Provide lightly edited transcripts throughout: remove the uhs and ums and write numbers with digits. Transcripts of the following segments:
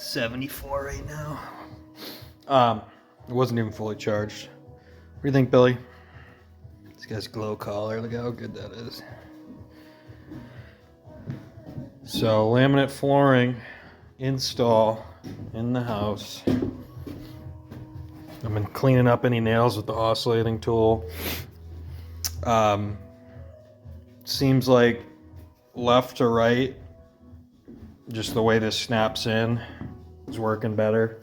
74 right now. It wasn't even fully charged. What do you think, Billy? This guy's glow collar. Look how good that is. So, laminate flooring install in the house. I've been cleaning up any nails with the oscillating tool. Seems like left to right, just the way this snaps in is working better.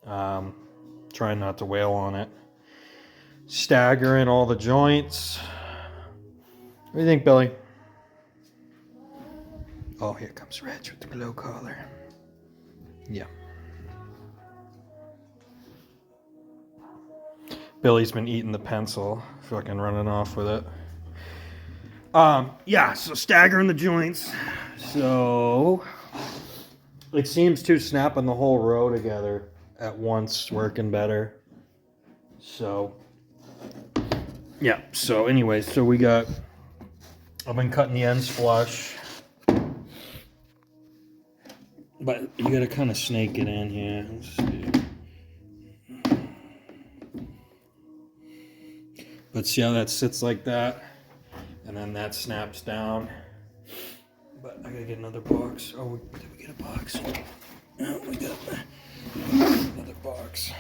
Trying not to wail on it. Staggering all the joints. What do you think, Billy? Oh, here comes Reg with the glow collar. Yeah. Billy's been eating the pencil, fucking running off with it. Yeah, so staggering the joints. So it seems to snapping the whole row together at once, working better. So yeah, so anyways, so I've been cutting the ends flush. But you gotta kind of snake it in here. Let's see. But see how that sits like that? And then that snaps down. But I gotta get another box. Oh, did we get a box? Oh, we got another box.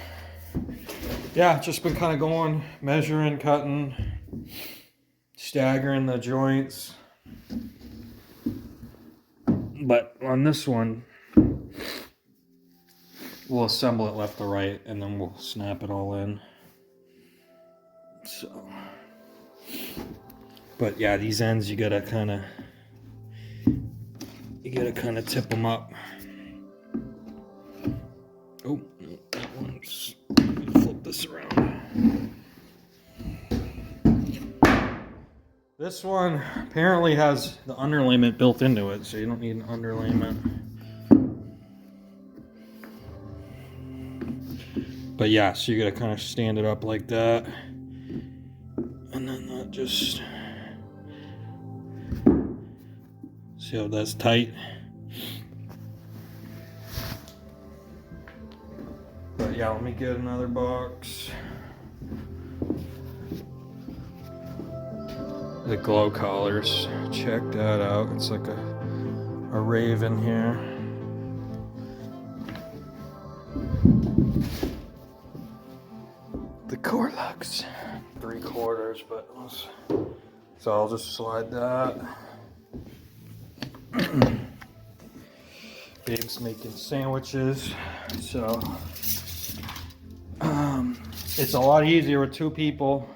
Yeah, just been kind of going, measuring, cutting, staggering the joints. But on this one, we'll assemble it left to right and then we'll snap it all in. So, but yeah, these ends you gotta kind of tip them up. Oh, no, that one's. Let me flip this around. This one apparently has the underlayment built into it, so you don't need an underlayment. But yeah, so you gotta kind of stand it up like that. And then that just... See how that's tight? But yeah, let me get another box. The glow collars, check that out. It's like a raven here. The core locks, 3/4, but so I'll just slide that. Babe's making sandwiches, so it's a lot easier with two people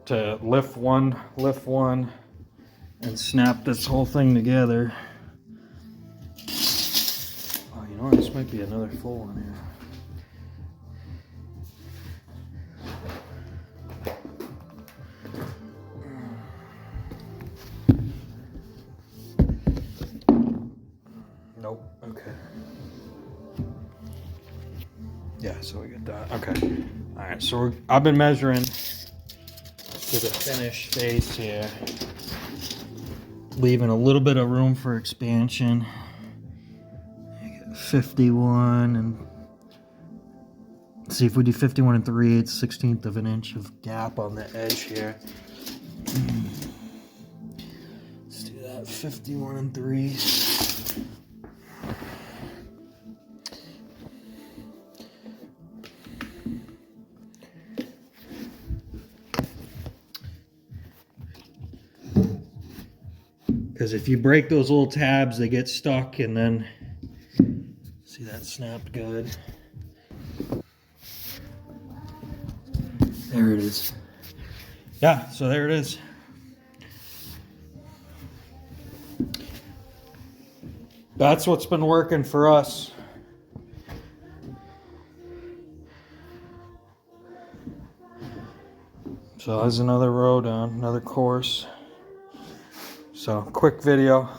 to lift one, and snap this whole thing together. Oh, you know what? This might be another full one here. Nope. Okay. Yeah, so we get that. Okay. All right. So I've been measuring to the finished face here, leaving a little bit of room for expansion. 51 and see if we do 51 3/8, 1/16 of an inch of gap on the edge here. Let's do that. 51 3. Because if you break those little tabs, they get stuck, and then see that snapped good. There it is. Yeah, so there it is. That's what's been working for us. So there's another row down, another course. So quick video.